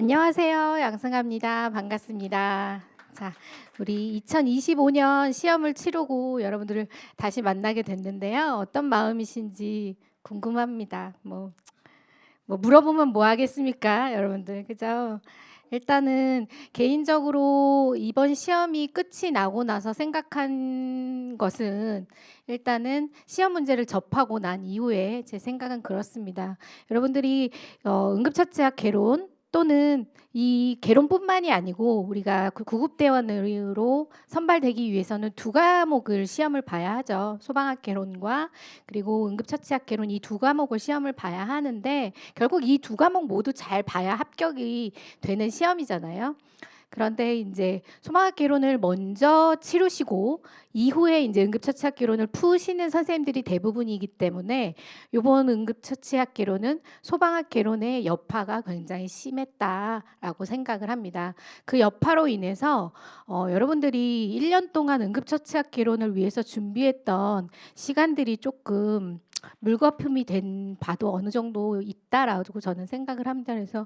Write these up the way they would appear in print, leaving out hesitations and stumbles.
안녕하세요. 양승아입니다. 반갑습니다. 자, 우리 2025년 시험을 치르고 여러분들을 다시 만나게 됐는데요. 어떤 마음이신지 궁금합니다. 뭐 물어보면 뭐 하겠습니까, 여러분들, 그죠? 일단은 개인적으로 이번 시험이 끝이 나고 나서 생각한 것은 일단은 시험 문제를 접하고 난 이후에 제 생각은 그렇습니다. 여러분들이 응급처치학 개론 또는 이 개론뿐만이 아니고 우리가 그 구급대원으로 선발되기 위해서는 두 과목을 시험을 봐야 하죠. 소방학 개론과 그리고 응급처치학 개론 이 두 과목을 시험을 봐야 하는데 결국 이 두 과목 모두 잘 봐야 합격이 되는 시험이잖아요. 그런데 이제 소방학 개론을 먼저 치르시고 이후에 이제 응급처치학 개론을 푸시는 선생님들이 대부분이기 때문에 이번 응급처치학 개론은 소방학 개론의 여파가 굉장히 심했다라고 생각을 합니다. 그 여파로 인해서 여러분들이 1년 동안 응급처치학 개론을 위해서 준비했던 시간들이 조금 물거품이 된 바도 어느 정도 있다라고 저는 생각을 합니다. 그래서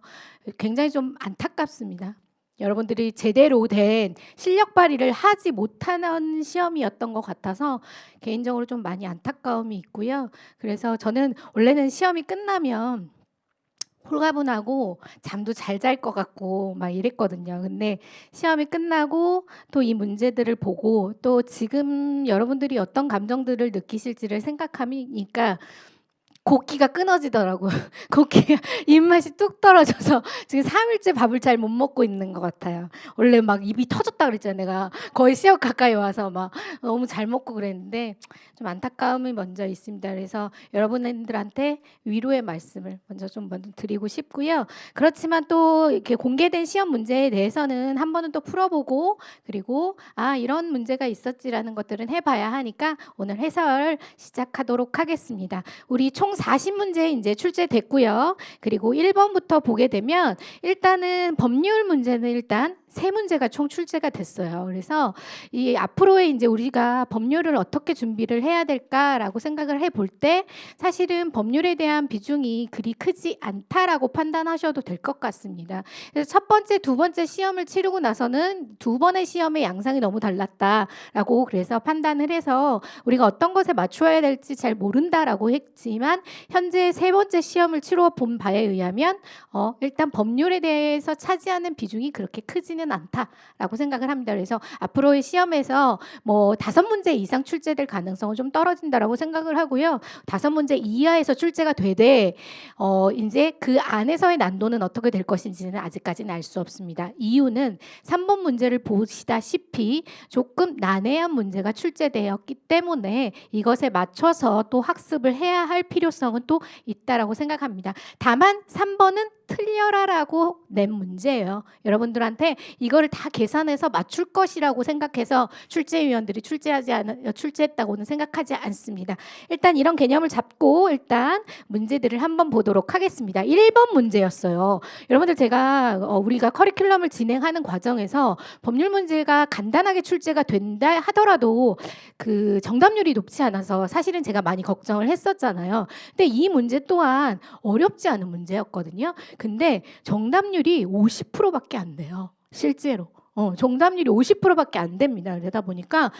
굉장히 좀 안타깝습니다. 여러분들이 제대로 된 실력 발휘를 하지 못하는 시험이었던 것 같아서 개인적으로 좀 많이 안타까움이 있고요. 그래서 저는 원래는 시험이 끝나면 홀가분하고 잠도 잘 잘 것 같고 막 이랬거든요. 근데 시험이 끝나고 또 이 문제들을 보고 또 지금 여러분들이 어떤 감정들을 느끼실지를 생각하니까 곡기가 끊어지더라고요. 곡기가 입맛이 뚝 떨어져서 지금 3일째 밥을 잘 못 먹고 있는 것 같아요. 원래 막 입이 터졌다 그랬잖아요. 내가 거의 시험 가까이 와서 막 너무 잘 먹고 그랬는데 좀 안타까움이 먼저 있습니다. 그래서 여러분들한테 위로의 말씀을 먼저 드리고 싶고요. 그렇지만 또 이렇게 공개된 시험 문제에 대해서는 한 번은 또 풀어보고 그리고 이런 문제가 있었지라는 것들은 해봐야 하니까 오늘 해설 시작하도록 하겠습니다. 우리 총 40문제 이제 출제됐고요. 그리고 1번부터 보게 되면 일단은 법률 문제는 일단 3문제가 총 출제가 됐어요. 그래서 이 앞으로의 이제 우리가 법률을 어떻게 준비를 해야 될까라고 생각을 해볼 때 사실은 법률에 대한 비중이 그리 크지 않다라고 판단하셔도 될 것 같습니다. 그래서 첫 번째, 두 번째 시험을 치르고 나서는 두 번의 시험의 양상이 너무 달랐다라고 그래서 판단을 해서 우리가 어떤 것에 맞추어야 될지 잘 모른다라고 했지만 현재 세 번째 시험을 치러 본 바에 의하면 일단 법률에 대해서 차지하는 비중이 그렇게 크지는 않다라고 생각을 합니다. 그래서 앞으로의 시험에서 뭐 5문제 이상 출제될 가능성은 좀 떨어진다라고 생각을 하고요. 5문제 이하에서 출제가 되되 이제 그 안에서의 난도는 어떻게 될 것인지는 아직까지는 알 수 없습니다. 이유는 3번 문제를 보시다시피 조금 난해한 문제가 출제되었기 때문에 이것에 맞춰서 또 학습을 해야 할 필요성은 또 있다라고 생각합니다. 다만 3번은 틀려라라고 낸 문제예요. 여러분들한테 이거를 다 계산해서 맞출 것이라고 생각해서 출제위원들이 출제했다고는 생각하지 않습니다. 일단 이런 개념을 잡고 일단 문제들을 한번 보도록 하겠습니다. 1번 문제였어요. 여러분들 제가 우리가 커리큘럼을 진행하는 과정에서 법률 문제가 간단하게 출제가 된다 하더라도 그 정답률이 높지 않아서 사실은 제가 많이 걱정을 했었잖아요. 근데 이 문제 또한 어렵지 않은 문제였거든요. 근데 정답률이 50%밖에 안 돼요. 실제로. 정답률이 50%밖에 안 됩니다. 그러다 보니까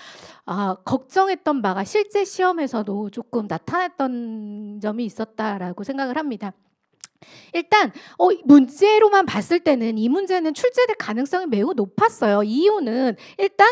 걱정했던 바가 실제 시험에서도 조금 나타났던 점이 있었다라고 생각을 합니다. 일단 문제로만 봤을 때는 이 문제는 출제될 가능성이 매우 높았어요. 이유는 일단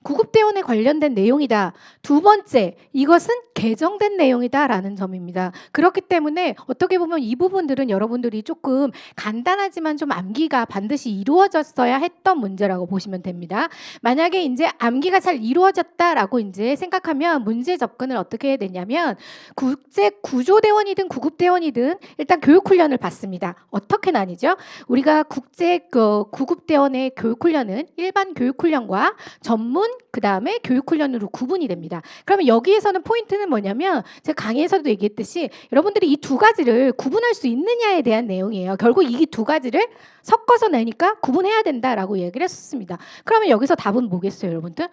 구급대원에 관련된 내용이다. 두 번째, 이것은 개정된 내용이다라는 점입니다. 그렇기 때문에 어떻게 보면 이 부분들은 여러분들이 조금 간단하지만 좀 암기가 반드시 이루어졌어야 했던 문제라고 보시면 됩니다. 만약에 이제 암기가 잘 이루어졌다라고 이제 생각하면 문제 접근을 어떻게 해야 되냐면 국제 구조대원이든 구급대원이든 일단 교육훈련을 받습니다. 어떻게 나뉘죠? 우리가 국제 구급대원의 교육훈련은 일반 교육훈련과 전문 그 다음에 교육훈련으로 구분이 됩니다. 그러면 여기에서는 포인트는 뭐냐면 제가 강의에서도 얘기했듯이 여러분들이 이 두 가지를 구분할 수 있느냐에 대한 내용이에요. 결국 이 두 가지를 섞어서 내니까 구분해야 된다라고 얘기를 했었습니다. 그러면 여기서 답은 뭐겠어요, 여러분들?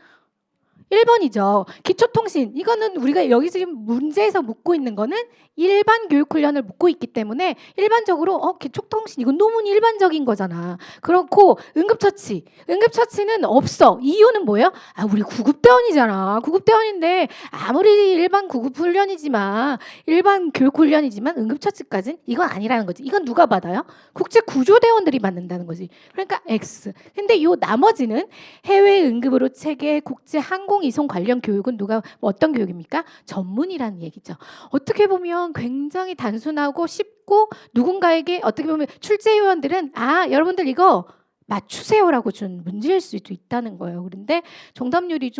1번이죠. 기초통신. 이거는 우리가 여기서 지금 문제에서 묻고 있는 거는 일반 교육훈련을 묻고 있기 때문에 일반적으로 기초통신 이건 너무 일반적인 거잖아. 그렇고 응급처치. 응급처치는 없어. 이유는 뭐예요? 우리 구급대원이잖아. 구급대원인데 아무리 일반 구급훈련이지만 일반 교육훈련이지만 응급처치까지는 이건 아니라는 거지. 이건 누가 받아요? 국제구조대원들이 받는다는 거지. 그러니까 X. 근데 요 나머지는 해외 응급으로 체계 국제항공 이송 관련 교육은 어떤 교육입니까? 전문이라는 얘기죠. 어떻게 보면 굉장히 단순하고 쉽고 누군가에게 어떻게 보면 출제위원들은 여러분들 이거 맞추세요라고 준 문제일 수도 있다는 거예요. 그런데 정답률이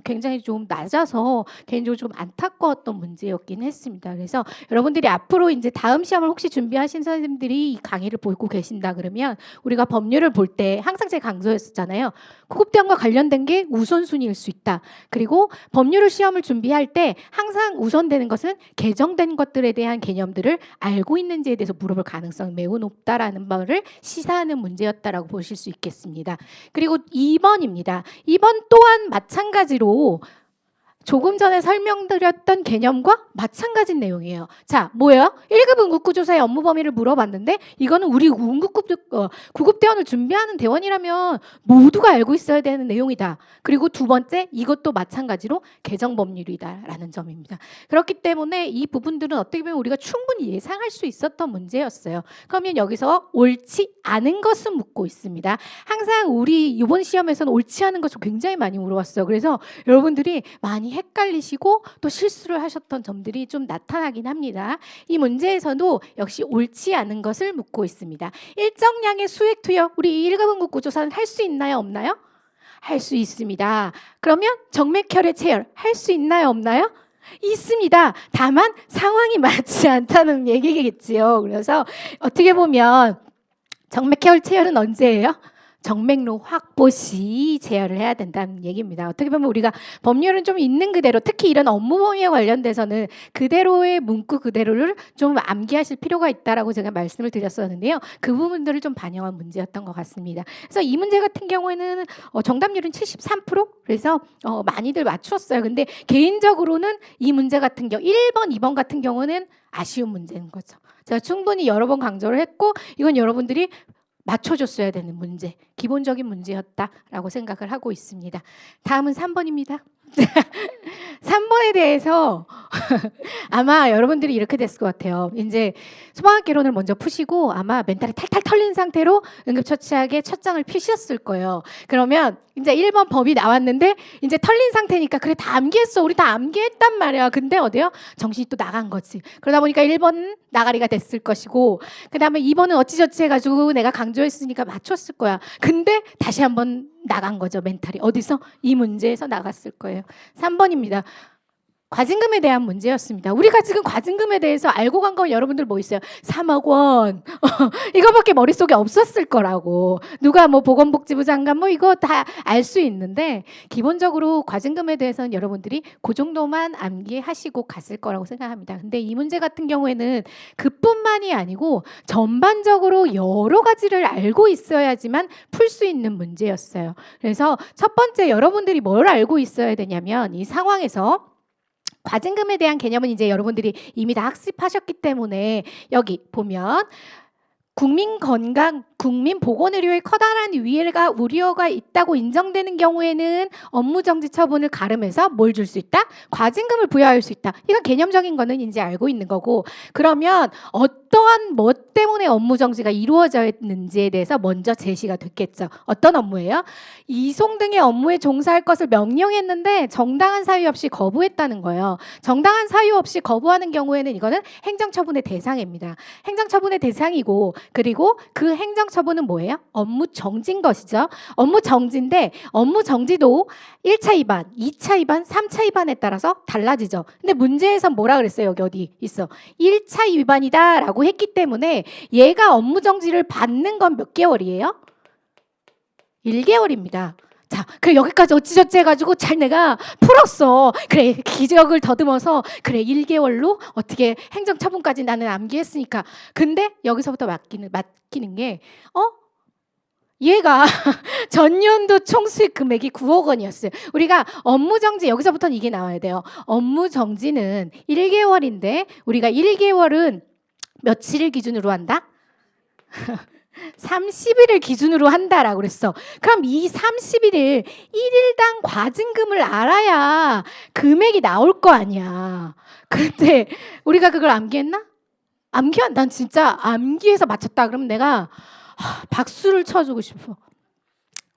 굉장히 좀 낮아서 개인적으로 좀 안타까웠던 문제였긴 했습니다. 그래서 여러분들이 앞으로 이제 다음 시험을 혹시 준비하신 선생님들이 이 강의를 보고 계신다 그러면 우리가 법률을 볼 때 항상 제가 강조했었잖아요. 구급대원과 관련된 게 우선순위일 수 있다. 그리고 법률을 시험을 준비할 때 항상 우선되는 것은 개정된 것들에 대한 개념들을 알고 있는지에 대해서 물어볼 가능성이 매우 높다라는 말을 시사하는 문제였다라고 보실 수 있겠습니다. 그리고 2번입니다. 2번 또한 마찬가지로 조금 전에 설명드렸던 개념과 마찬가지 내용이에요. 자, 뭐예요? 1급 응급구조사의 업무 범위를 물어봤는데 이거는 우리 구급대원을 준비하는 대원이라면 모두가 알고 있어야 되는 내용이다. 그리고 두 번째, 이것도 마찬가지로 개정법률이다라는 점입니다. 그렇기 때문에 이 부분들은 어떻게 보면 우리가 충분히 예상할 수 있었던 문제였어요. 그러면 여기서 옳지 않은 것은 묻고 있습니다. 항상 우리 이번 시험에서는 옳지 않은 것을 굉장히 많이 물어봤어요. 그래서 여러분들이 많이 헷갈리시고 또 실수를 하셨던 점들이 좀 나타나긴 합니다. 이 문제에서도 역시 옳지 않은 것을 묻고 있습니다. 일정량의 수액 투여, 우리 1급 응급구조사는 할 수 있나요? 없나요? 할 수 있습니다. 그러면 정맥혈의 체열 할 수 있나요? 없나요? 있습니다. 다만 상황이 맞지 않다는 얘기겠지요. 그래서 어떻게 보면 정맥혈 체열은 언제예요? 정맥로 확보 시 제어를 해야 된다는 얘기입니다. 어떻게 보면 우리가 법률은 좀 있는 그대로, 특히 이런 업무 범위에 관련돼서는 그대로의 문구 그대로를 좀 암기하실 필요가 있다라고 제가 말씀을 드렸었는데요. 그 부분들을 좀 반영한 문제였던 것 같습니다. 그래서 이 문제 같은 경우에는 정답률은 73%? 그래서 많이들 맞추었어요. 근데 개인적으로는 이 문제 같은 경우 1번, 2번 같은 경우는 아쉬운 문제인 거죠. 제가 충분히 여러 번 강조를 했고 이건 여러분들이 맞춰줬어야 되는 문제, 기본적인 문제였다라고 생각을 하고 있습니다. 다음은 3번입니다. 3번에 대해서 아마 여러분들이 이렇게 됐을 것 같아요. 이제 소방학개론을 먼저 푸시고 아마 멘탈이 탈탈 털린 상태로 응급처치학의 첫 장을 피셨을 거예요. 그러면 이제 1번 법이 나왔는데 이제 털린 상태니까 그래 다 암기했어. 우리 다 암기했단 말이야. 근데 어디요? 정신이 또 나간 거지. 그러다 보니까 1번 나가리가 됐을 것이고 그 다음에 2번은 어찌저찌 해가지고 내가 강조했으니까 맞췄을 거야. 근데 다시 한번 나간 거죠. 멘탈이. 어디서? 이 문제에서 나갔을 거예요. 3번입니다. 과징금에 대한 문제였습니다. 우리가 지금 과징금에 대해서 알고 간 건 여러분들 뭐 있어요? 3억 원. 이거밖에 머릿속에 없었을 거라고. 누가 뭐 보건복지부 장관 뭐 이거 다 알 수 있는데 기본적으로 과징금에 대해서는 여러분들이 그 정도만 암기하시고 갔을 거라고 생각합니다. 근데 이 문제 같은 경우에는 그뿐만이 아니고 전반적으로 여러 가지를 알고 있어야지만 풀 수 있는 문제였어요. 그래서 첫 번째 여러분들이 뭘 알고 있어야 되냐면 이 상황에서 과징금에 대한 개념은 이제 여러분들이 이미 다 학습하셨기 때문에 여기 보면 국민 건강, 국민 보건의료에 커다란 우려가 있다고 인정되는 경우에는 업무정지 처분을 가름해서 뭘 줄 수 있다? 과징금을 부여할 수 있다. 이건 개념적인 거는 이제 알고 있는 거고 그러면 어떠한 뭐 때문에 업무정지가 이루어졌는지에 대해서 먼저 제시가 됐겠죠. 어떤 업무예요? 이송 등의 업무에 종사할 것을 명령했는데 정당한 사유 없이 거부했다는 거예요. 정당한 사유 없이 거부하는 경우에는 이거는 행정처분의 대상입니다. 행정처분의 대상이고 그리고 그 행정처분은 뭐예요? 업무 정지인 것이죠. 업무 정지인데 업무 정지도 1차 위반, 2차 위반, 3차 위반에 따라서 달라지죠. 근데 문제에서 뭐라 그랬어요? 여기 어디 있어? 1차 위반이다 라고 했기 때문에 얘가 업무 정지를 받는 건 몇 개월이에요? 1개월입니다. 자, 그래 여기까지 어찌저찌 해가지고 잘 내가 풀었어. 그래 기적을 더듬어서 그래 1개월로 어떻게 행정처분까지 나는 암기했으니까. 근데 여기서부터 맡기는 게 얘가 전년도 총 수익 금액이 9억 원이었어요. 우리가 업무 정지, 여기서부터는 이게 나와야 돼요. 업무 정지는 1개월인데 우리가 1개월은 며칠을 기준으로 한다? 30일을 기준으로 한다라고 그랬어. 그럼 이 30일을 1일당 과징금을 알아야 금액이 나올 거 아니야. 근데 우리가 그걸 암기했나? 난 진짜 암기해서 맞췄다. 그러면 내가 박수를 쳐주고 싶어.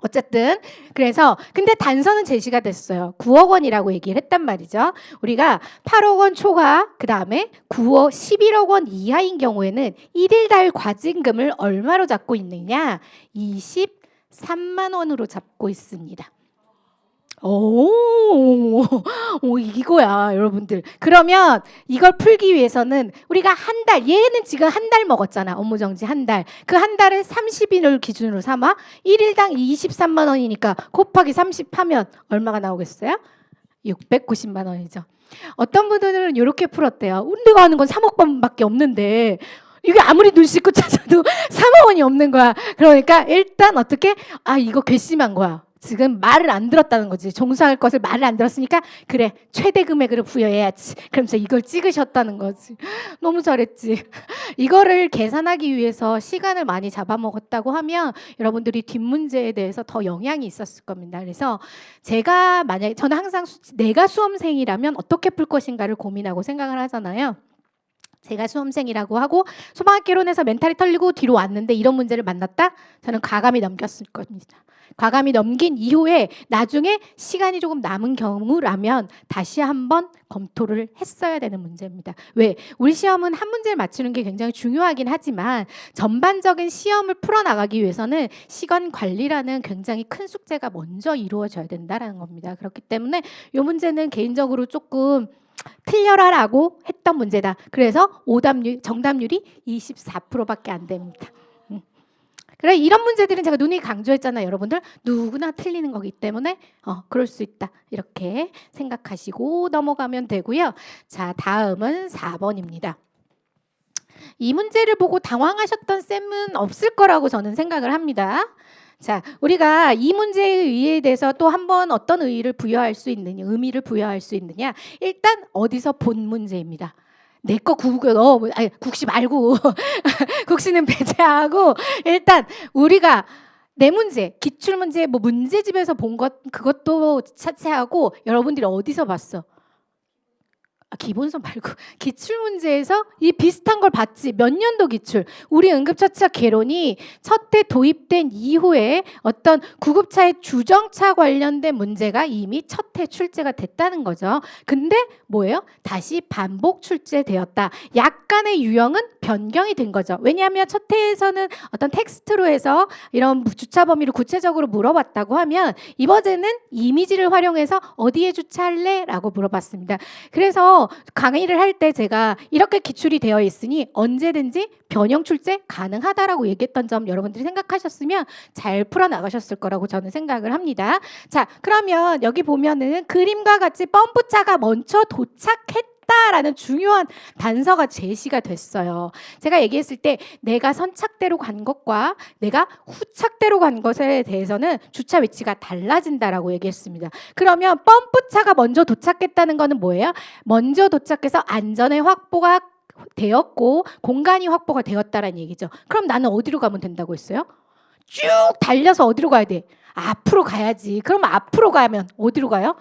어쨌든 그래서 근데 단서는 제시가 됐어요. 9억 원이라고 얘기를 했단 말이죠. 우리가 8억 원 초과 그다음에 9억 11억 원 이하인 경우에는 1일달 과징금을 얼마로 잡고 있느냐? 23만 원으로 잡고 있습니다. 이거야, 여러분들. 그러면 이걸 풀기 위해서는 우리가 한 달, 얘는 지금 한 달 먹었잖아. 업무정지 한 달. 그 한 달을 30일을 기준으로 삼아 1일당 23만 원이니까 곱하기 30 하면 얼마가 나오겠어요? 690만 원이죠. 어떤 분들은 이렇게 풀었대요. 내가 아는 건 3억 번밖에 없는데 이게 아무리 눈 씻고 찾아도 3억 원이 없는 거야. 그러니까 일단 어떻게? 이거 괘씸한 거야. 지금 말을 안 들었다는 거지. 종사할 것을 말을 안 들었으니까 그래 최대 금액으로 부여해야지. 그러면서 이걸 찍으셨다는 거지. 너무 잘했지. 이거를 계산하기 위해서 시간을 많이 잡아먹었다고 하면 여러분들이 뒷문제에 대해서 더 영향이 있었을 겁니다. 그래서 제가 만약에 저는 항상 내가 수험생이라면 어떻게 풀 것인가를 고민하고 생각을 하잖아요. 제가 수험생이라고 하고 소방학개론에서 멘탈이 털리고 뒤로 왔는데 이런 문제를 만났다? 저는 과감히 넘겼을 겁니다. 과감히 넘긴 이후에 나중에 시간이 조금 남은 경우라면 다시 한번 검토를 했어야 되는 문제입니다. 왜? 우리 시험은 한 문제를 맞추는 게 굉장히 중요하긴 하지만 전반적인 시험을 풀어나가기 위해서는 시간 관리라는 굉장히 큰 숙제가 먼저 이루어져야 된다는 겁니다. 그렇기 때문에 이 문제는 개인적으로 조금 틀려라라고 했던 문제다. 그래서 정답률이 24%밖에 안 됩니다. 그래 이런 문제들은 제가 눈이 강조했잖아요. 여러분들 누구나 틀리는 거기 때문에 그럴 수 있다. 이렇게 생각하시고 넘어가면 되고요. 자, 다음은 4번입니다. 이 문제를 보고 당황하셨던 쌤은 없을 거라고 저는 생각을 합니다. 자, 우리가 이 문제의 의의에 대해서 또 한번 어떤 의미를 부여할 수 있느냐. 일단 어디서 본 문제입니다. 내 거 국시 말고 국시는 배제하고 일단 우리가 내 문제, 기출문제, 문제집에서 본 것 그것도 차치하고 여러분들이 어디서 봤어? 기본서 말고 기출문제에서 이 비슷한 걸 봤지. 몇 년도 기출? 우리 응급처치학 개론이 첫 해 도입된 이후에 어떤 구급차의 주정차 관련된 문제가 이미 첫 해 출제가 됐다는 거죠. 근데 뭐예요? 다시 반복 출제되었다. 약간의 유형은 변경이 된 거죠. 왜냐하면 첫 해에서는 어떤 텍스트로 해서 이런 주차 범위를 구체적으로 물어봤다고 하면 이번에는 이미지를 활용해서 어디에 주차할래? 라고 물어봤습니다. 그래서 강의를 할 때 제가 이렇게 기출이 되어 있으니 언제든지 변형 출제 가능하다라고 얘기했던 점 여러분들이 생각하셨으면 잘 풀어나가셨을 거라고 저는 생각을 합니다. 자, 그러면 여기 보면은 그림과 같이 펌프차가 먼저 도착했다라는 중요한 단서가 제시가 됐어요. 제가 얘기했을 때 내가 선착대로 간 것과 내가 후착대로 간 것에 대해서는 주차 위치가 달라진다라고 얘기했습니다. 그러면 펌프차가 먼저 도착했다는 거는 뭐예요? 먼저 도착해서 안전의 확보가 되었고 공간이 확보가 되었다라는 얘기죠. 그럼 나는 어디로 가면 된다고 했어요? 쭉 달려서 어디로 가야 돼? 앞으로 가야지. 그럼 앞으로 가면 어디로 가요?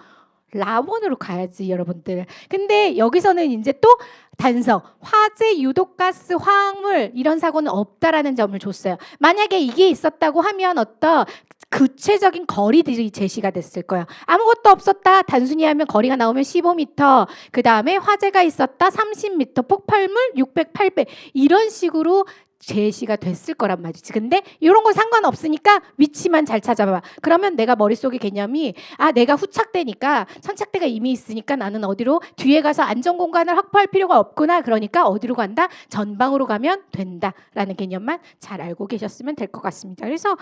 라원으로 가야지, 여러분들. 근데 여기서는 이제 또 단서, 화재, 유독가스, 화학물 이런 사고는 없다라는 점을 줬어요. 만약에 이게 있었다고 하면 어떤 구체적인 거리들이 제시가 됐을 거예요. 아무것도 없었다. 단순히 하면 거리가 나오면 15m. 그 다음에 화재가 있었다. 30m. 폭발물 600, 800. 이런 식으로 제시가 됐을 거란 말이지. 근데 이런 거 상관없으니까 위치만 잘 찾아봐. 그러면 내가 머릿속에 개념이 내가 후착되니까 선착대가 이미 있으니까 나는 어디로 뒤에 가서 안전 공간을 확보할 필요가 없구나. 그러니까 어디로 간다? 전방으로 가면 된다라는 개념만 잘 알고 계셨으면 될 것 같습니다. 그래서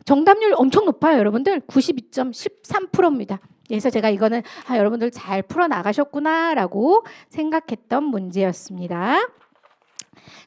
정답률 엄청 높아요, 여러분들. 92.13%입니다. 그래서 제가 이거는 여러분들 잘 풀어 나가셨구나라고 생각했던 문제였습니다.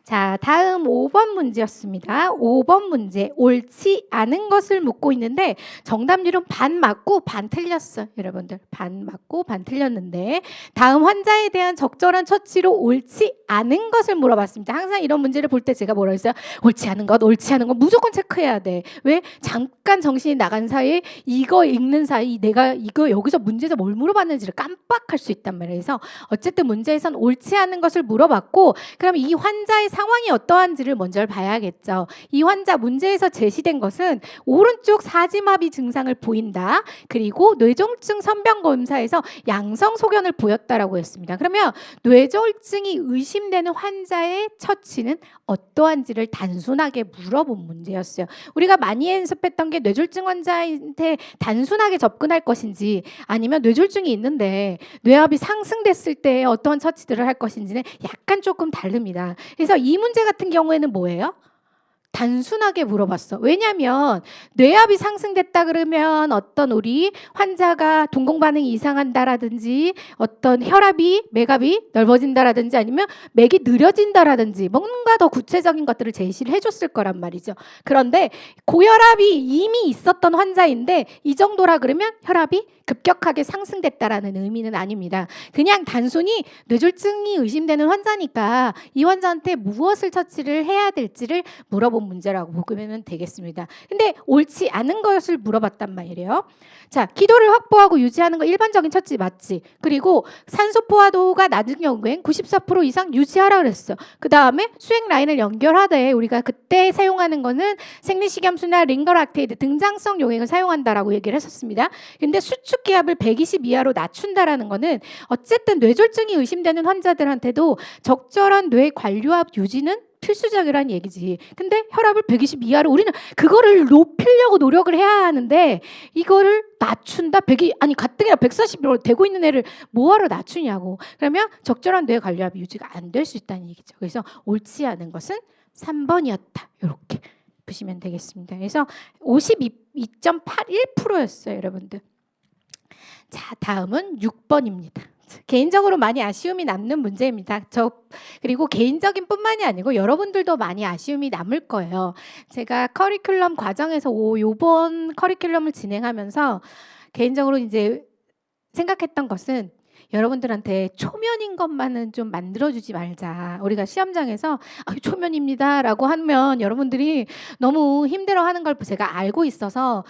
자, 다음 5번 문제였습니다. 5번 문제, 옳지 않은 것을 묻고 있는데 정답률은 반 맞고 반 틀렸어요. 여러분들, 반 맞고 반 틀렸는데 다음 환자에 대한 적절한 처치로 옳지 않은 것을 물어봤습니다. 항상 이런 문제를 볼 때 제가 뭐라 했어요? 옳지 않은 것, 옳지 않은 것 무조건 체크해야 돼. 왜? 잠깐 정신이 나간 사이에 이거 읽는 사이 내가 이거 여기서 문제에서 뭘 물어봤는지를 깜빡할 수 있단 말이에요. 그래서 어쨌든 문제에선 옳지 않은 것을 물어봤고, 그럼 이 환자의 상황이 어떠한지를 먼저 봐야겠죠. 이 환자 문제에서 제시된 것은 오른쪽 사지마비 증상을 보인다. 그리고 뇌졸중 선병 검사에서 양성 소견을 보였다라고 했습니다. 그러면 뇌졸중이 의심되는 환자의 처치는 어떠한지를 단순하게 물어본 문제였어요. 우리가 많이 연습했던 게 뇌졸중 환자한테 단순하게 접근할 것인지 아니면 뇌졸중이 있는데 뇌압이 상승됐을 때 어떠한 처치들을 할 것인지는 약간 조금 다릅니다. 그래서 이 문제 같은 경우에는 뭐예요? 단순하게 물어봤어. 왜냐하면 뇌압이 상승됐다 그러면 어떤 우리 환자가 동공 반응이 이상한다라든지 어떤 혈압이 맥압이 넓어진다라든지 아니면 맥이 느려진다라든지 뭔가 더 구체적인 것들을 제시를 해줬을 거란 말이죠. 그런데 고혈압이 이미 있었던 환자인데 이 정도라 그러면 혈압이 급격하게 상승됐다라는 의미는 아닙니다. 그냥 단순히 뇌졸중이 의심되는 환자니까 이 환자한테 무엇을 처치를 해야 될지를 물어본 문제라고 보면 되겠습니다. 근데 옳지 않은 것을 물어봤단 말이에요. 자, 기도를 확보하고 유지하는 거 일반적인 처치 맞지? 그리고 산소 포화도가 낮은 경우엔 94% 이상 유지하라 그랬어. 그 다음에 수행 라인을 연결하되 우리가 그때 사용하는 거는 생리식염수나 링거락테이드 등장성 용액을 사용한다라고 얘기를 했었습니다. 근데 수축 기압을 120 이하로 낮춘다라는 거는 어쨌든 뇌졸중이 의심되는 환자들한테도 적절한 뇌 관료압 유지는 필수적이라는 얘기지. 근데 혈압을 120 이하로 우리는 그거를 높이려고 노력을 해야 하는데 이거를 낮춘다? 아니 가뜩이나 140으로 되고 있는 애를 뭐하러 낮추냐고. 그러면 적절한 뇌 관료압 유지가 안 될 수 있다는 얘기죠. 그래서 옳지 않은 것은 3번이었다. 이렇게 보시면 되겠습니다. 그래서 52.81%였어요, 여러분들. 자, 다음은 6번입니다. 개인적으로 많이 아쉬움이 남는 문제입니다. 그리고 개인적인 뿐만이 아니고 여러분들도 많이 아쉬움이 남을 거예요. 제가 커리큘럼 과정에서 요번 커리큘럼을 진행하면서 개인적으로 이제 생각했던 것은 여러분들한테 초면인 것만은 좀 만들어주지 말자. 우리가 시험장에서 초면입니다 라고 하면 여러분들이 너무 힘들어하는 걸 제가 알고 있어서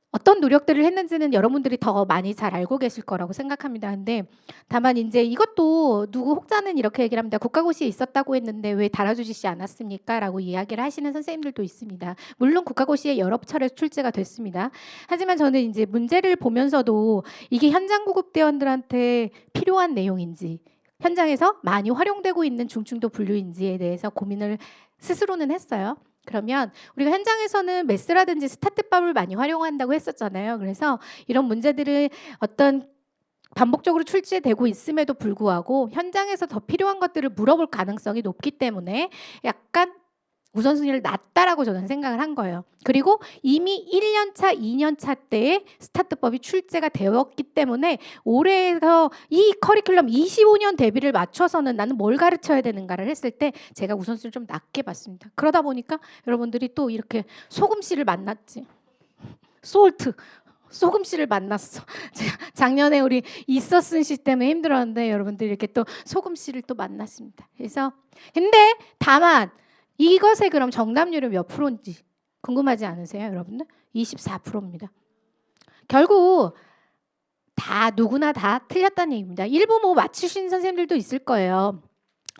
어떤 노력들을 했는지는 여러분들이 더 많이 잘 알고 계실 거라고 생각합니다. 근데 다만 이제 이것도 누구 혹자는 이렇게 얘기를 합니다. 국가고시에 있었다고 했는데 왜 달아주시지 않았습니까? 라고 이야기를 하시는 선생님들도 있습니다. 물론 국가고시에 여러 차례 출제가 됐습니다. 하지만 저는 이제 문제를 보면서도 이게 현장 구급대원들한테 필요한 내용인지 현장에서 많이 활용되고 있는 중증도 분류인지에 대해서 고민을 스스로는 했어요. 그러면 우리가 현장에서는 메스라든지 스타트법을 많이 활용한다고 했었잖아요. 그래서 이런 문제들을 어떤 반복적으로 출제되고 있음에도 불구하고 현장에서 더 필요한 것들을 물어볼 가능성이 높기 때문에 약간 우선순위를 낮다라고 저는 생각을 한 거예요. 그리고 이미 1년차, 2년차 때에 스타트법이 출제가 되었기 때문에 올해에서 이 커리큘럼 25년 대비를 맞춰서는 나는 뭘 가르쳐야 되는가를 했을 때 제가 우선순위를 좀 낮게 봤습니다. 그러다 보니까 여러분들이 또 이렇게 소금씨를 만났지. 소금씨를 만났어. 작년에 우리 있었은 씨 때문에 힘들었는데 여러분들이 이렇게 또 소금씨를 또 만났습니다. 그래서 근데 다만 이것의 그럼 정답률은 몇 프로인지 궁금하지 않으세요, 여러분들? 24%입니다. 결국 다 누구나 다 틀렸다는 얘기입니다. 일부 뭐 맞추신 선생님들도 있을 거예요.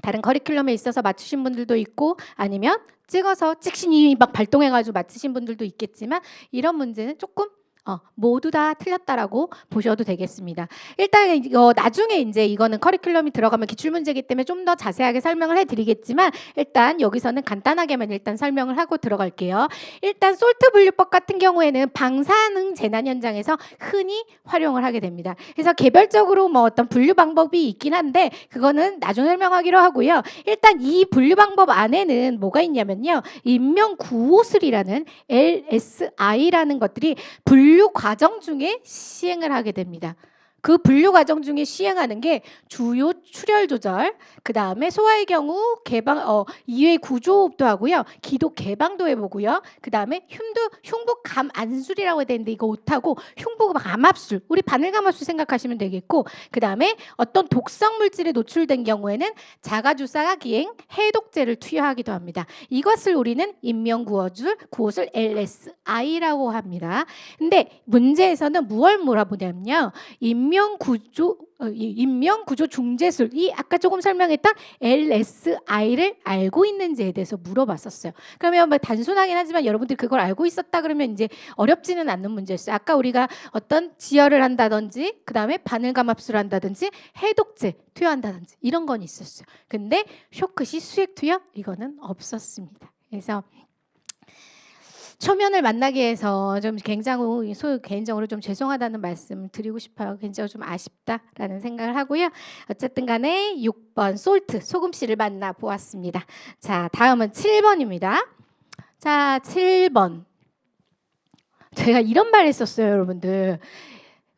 다른 커리큘럼에 있어서 맞추신 분들도 있고 아니면 찍어서 찍신이 막 발동해가지고 맞추신 분들도 있겠지만 이런 문제는 조금 모두 다 틀렸다라고 보셔도 되겠습니다. 일단 이거 나중에 이제 이거는 커리큘럼이 들어가면 기출문제이기 때문에 좀 더 자세하게 설명을 해드리겠지만 일단 여기서는 간단하게만 일단 설명을 하고 들어갈게요. 일단 솔트 분류법 같은 경우에는 방사능 재난 현장에서 흔히 활용을 하게 됩니다. 그래서 개별적으로 뭐 어떤 분류 방법이 있긴 한데 그거는 나중에 설명하기로 하고요. 일단 이 분류 방법 안에는 뭐가 있냐면요. 인명 구호술이라는 LSI라는 것들이 분류 과정 중에 시행을 하게 됩니다. 그 분류 과정 중에 시행하는 게 주요 출혈 조절, 그 다음에 소아의 경우 이외 구조호흡도 하고요, 기도 개방도 해보고요, 그 다음에 흉부 감 안술이라고 해야 되는데 이거 못하고 흉부 감압술, 우리 바늘 감압술 생각하시면 되겠고, 그 다음에 어떤 독성 물질에 노출된 경우에는 자가주사 기행 해독제를 투여하기도 합니다. 이것을 우리는 인명구호술 LSI라고 합니다. 근데 문제에서는 무엇을 물어보냐면요, 인명구조 중재술, 이 아까 조금 설명했던 LSI를 알고 있는지에 대해서 물어봤었어요. 그러면 뭐 단순하긴 하지만 여러분들이 그걸 알고 있었다 그러면 이제 어렵지는 않는 문제였어요. 아까 우리가 어떤 지혈을 한다든지, 그 다음에 바늘감압술을 한다든지, 해독제 투여한다든지 이런 건 있었어요. 근데 쇼크시 수액 투여 이거는 없었습니다. 그래서 초면을 만나기 위해서 좀 개인적으로 좀 죄송하다는 말씀을 드리고 싶어요. 개인적으로 좀 아쉽다라는 생각을 하고요. 어쨌든 간에 6번 솔트, 소금씨를 만나 보았습니다. 자, 다음은 7번입니다. 자, 7번. 제가 이런 말 했었어요, 여러분들.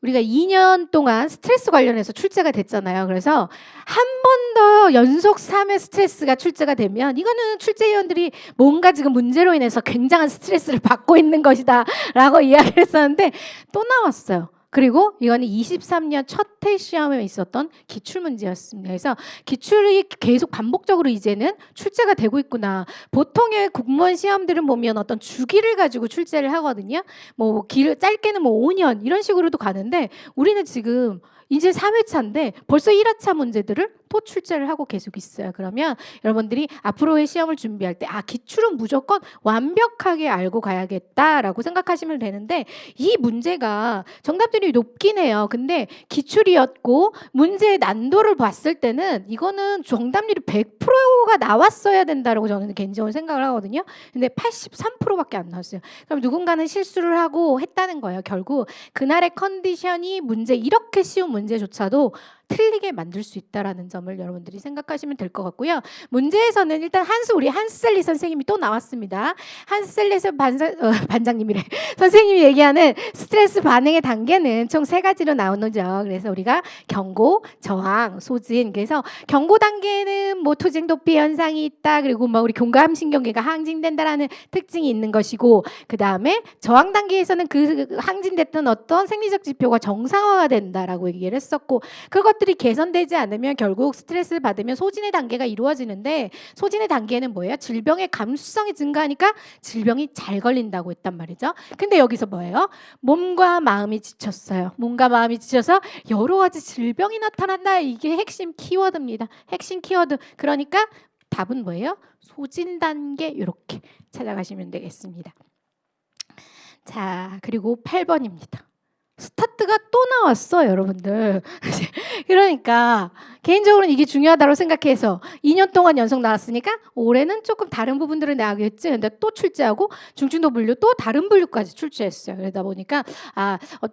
우리가 2년 동안 스트레스 관련해서 출제가 됐잖아요. 그래서 한 번 더 연속 3회 스트레스가 출제가 되면 이거는 출제위원들이 뭔가 지금 문제로 인해서 굉장한 스트레스를 받고 있는 것이다 라고 이야기를 했었는데 또 나왔어요. 그리고 이거는 23년 첫 해 시험에 있었던 기출문제였습니다. 그래서 기출이 계속 반복적으로 이제는 출제가 되고 있구나. 보통의 공무원 시험들은 보면 어떤 주기를 가지고 출제를 하거든요. 뭐 짧게는 뭐 5년 이런 식으로도 가는데 우리는 지금 이제 3회차인데 벌써 1회차 문제들을 또 출제를 하고 계속 있어요. 그러면 여러분들이 앞으로의 시험을 준비할 때 기출은 무조건 완벽하게 알고 가야겠다라고 생각하시면 되는데 이 문제가 정답들이 높긴 해요. 근데 기출이었고 문제의 난도를 봤을 때는 이거는 정답률이 100%가 나왔어야 된다라고 저는 개인적으로 생각을 하거든요. 근데 83%밖에 안 나왔어요. 그럼 누군가는 실수를 하고 했다는 거예요. 결국 그날의 컨디션이 이렇게 쉬운 문제조차도 틀리게 만들 수 있다라는 점을 여러분들이 생각하시면 될 것 같고요. 문제에서는 일단 우리 한스셀리 선생님이 또 나왔습니다. 한스셀리 반장님이래. 선생님이 얘기하는 스트레스 반응의 단계는 총 3가지로 나오죠. 그래서 우리가 경고, 저항, 소진. 그래서 경고 단계는 뭐 투쟁 도피 현상이 있다. 그리고 뭐 우리 교감신경계가 항진된다라는 특징이 있는 것이고, 그 다음에 저항 단계에서는 그 항진됐던 어떤 생리적 지표가 정상화가 된다라고 얘기를 했었고, 그것들이 개선되지 않으면 결국 스트레스를 받으면 소진의 단계가 이루어지는데, 소진의 단계는 뭐예요? 질병의 감수성이 증가하니까 질병이 잘 걸린다고 했단 말이죠. 근데 여기서 뭐예요? 몸과 마음이 지쳤어요. 몸과 마음이 지쳐서 여러 가지 질병이 나타난다. 이게 핵심 키워드입니다. 핵심 키워드. 그러니까 답은 뭐예요? 소진 단계 이렇게 찾아가시면 되겠습니다. 자, 그리고 8번입니다. 스타트가 또 나왔어, 여러분들. 그러니까 개인적으로는 이게 중요하다고 생각해서 2년 동안 연속 나왔으니까 올해는 조금 다른 부분들을 나가겠지. 근데 또 출제하고 중증도 분류 또 다른 분류까지 출제했어요. 그러다 보니까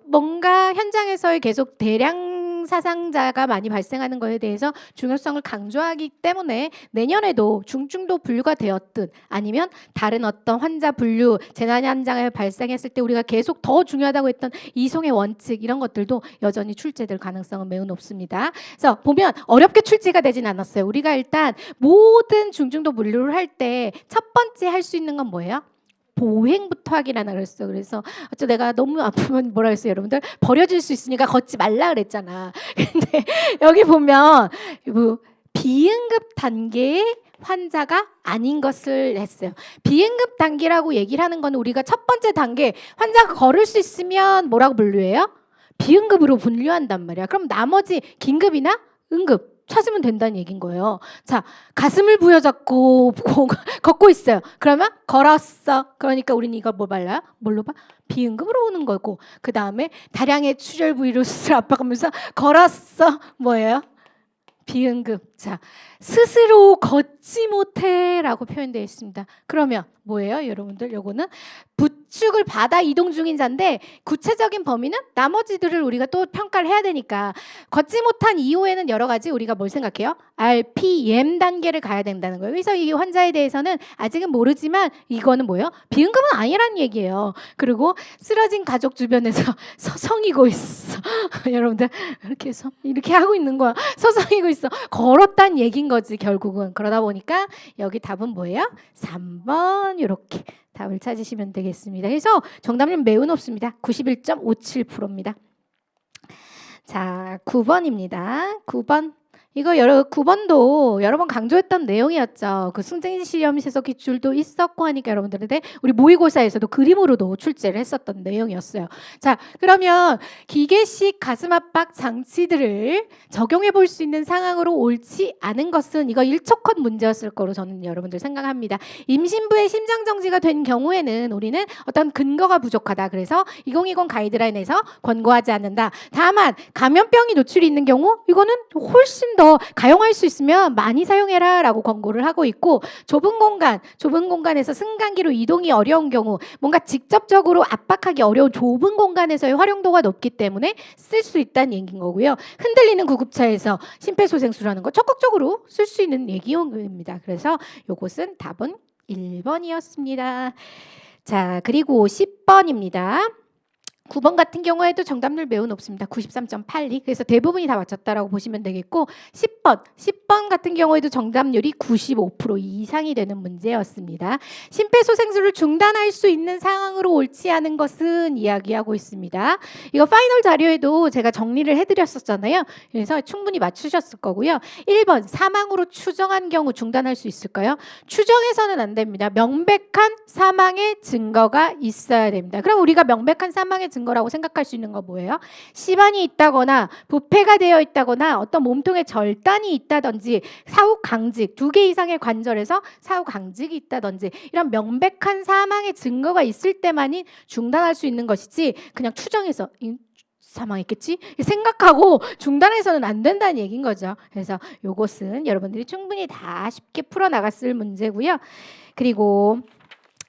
뭔가 현장에서의 계속 대량 사상자가 많이 발생하는 것에 대해서 중요성을 강조하기 때문에 내년에도 중증도 분류가 되었든 아니면 다른 어떤 환자 분류, 재난 현장에 발생했을 때 우리가 계속 더 중요하다고 했던 이송의 원칙 이런 것들도 여전히 출제될 가능성은 매우 높습니다. 그래서 보면 어렵게 출제가 되진 않았어요. 우리가 일단 모든 중증도 분류를 할 때 첫 번째 할 수 있는 건 뭐예요? 보행부터 하기라 그랬어. 그래서 내가 너무 아프면 뭐라 했어요, 여러분들? 버려질 수 있으니까 걷지 말라 그랬잖아. 근데 여기 보면 비응급 단계의 환자가 아닌 것을 했어요. 비응급 단계라고 얘기를 하는 건 우리가 첫 번째 단계 환자가 걸을 수 있으면 뭐라고 분류해요? 비응급으로 분류한단 말이야. 그럼 나머지 긴급이나 응급 찾으면 된다는 얘기인 거예요. 자, 가슴을 부여잡고 걷고 있어요. 그러면 걸었어. 그러니까 우리는 이걸 뭘로 봐? 비응급으로 오는 거고, 그 다음에 다량의 출혈 부위로 수술 압박하면서 걸었어. 뭐예요? 비응급. 자, 스스로 걷지 못해 라고 표현되어 있습니다. 그러면 뭐예요, 여러분들? 요거는 위축을 받아 이동 중인 자인데 구체적인 범위는 나머지들을 우리가 또 평가를 해야 되니까 걷지 못한 이후에는 여러 가지 우리가 뭘 생각해요? RPM 단계를 가야 된다는 거예요. 그래서 이 환자에 대해서는 아직은 모르지만 이거는 뭐예요? 비응급은 아니라는 얘기예요. 그리고 쓰러진 가족 주변에서 서성이고 있어. 여러분들 이렇게 하고 있는 거야. 서성이고 있어. 걸었단 얘긴 거지 결국은. 그러다 보니까 여기 답은 뭐예요? 3번 이렇게 답을 찾으시면 되겠습니다. 그래서 정답은 매우 높습니다. 91.57%입니다. 자, 9번입니다. 9번. 이거 9번도 여러 번 강조했던 내용이었죠. 그 승진 시험 시서 기출도 있었고 하니까 여러분들한테 우리 모의고사에서도 그림으로도 출제를 했었던 내용이었어요. 자, 그러면 기계식 가슴 압박 장치들을 적용해 볼 수 있는 상황으로 옳지 않은 것은 이거 1초 컷 문제였을 거로 저는 여러분들 생각합니다. 임신부의 심장 정지가 된 경우에는 우리는 어떤 근거가 부족하다. 그래서 2020 가이드라인에서 권고하지 않는다. 다만 감염병이 노출이 있는 경우 이거는 훨씬 더 가용할 수 있으면 많이 사용해라 라고 권고를 하고 있고 좁은 공간에서 승강기로 이동이 어려운 경우 뭔가 직접적으로 압박하기 어려운 좁은 공간에서의 활용도가 높기 때문에 쓸 수 있다는 얘기인 거고요. 흔들리는 구급차에서 심폐소생술하는 거 적극적으로 쓸 수 있는 얘기입니다. 그래서 이것은 답은 1번이었습니다. 자, 그리고 10번입니다. 9번 같은 경우에도 정답률 매우 높습니다. 93.82. 그래서 대부분이 다 맞췄다라고 보시면 되겠고 10번 같은 경우에도 정답률이 95% 이상이 되는 문제였습니다. 심폐소생술을 중단할 수 있는 상황으로 옳지 않은 것은 이야기하고 있습니다. 이거 파이널 자료에도 제가 정리를 해드렸었잖아요. 그래서 충분히 맞추셨을 거고요. 1번 사망으로 추정한 경우 중단할 수 있을까요? 추정해서는 안 됩니다. 명백한 사망의 증거가 있어야 됩니다. 그럼 우리가 명백한 사망의 증거라고 생각할 수 있는 거 뭐예요? 시반이 있다거나 부패가 되어 있다거나 어떤 몸통에 절단이 있다든지 사후 강직 2개 이상의 관절에서 사후 강직이 있다든지 이런 명백한 사망의 증거가 있을 때만이 중단할 수 있는 것이지 그냥 추정해서 사망했겠지? 생각하고 중단해서는 안 된다는 얘기인 거죠. 그래서 이것은 여러분들이 충분히 다 쉽게 풀어나갔을 문제고요. 그리고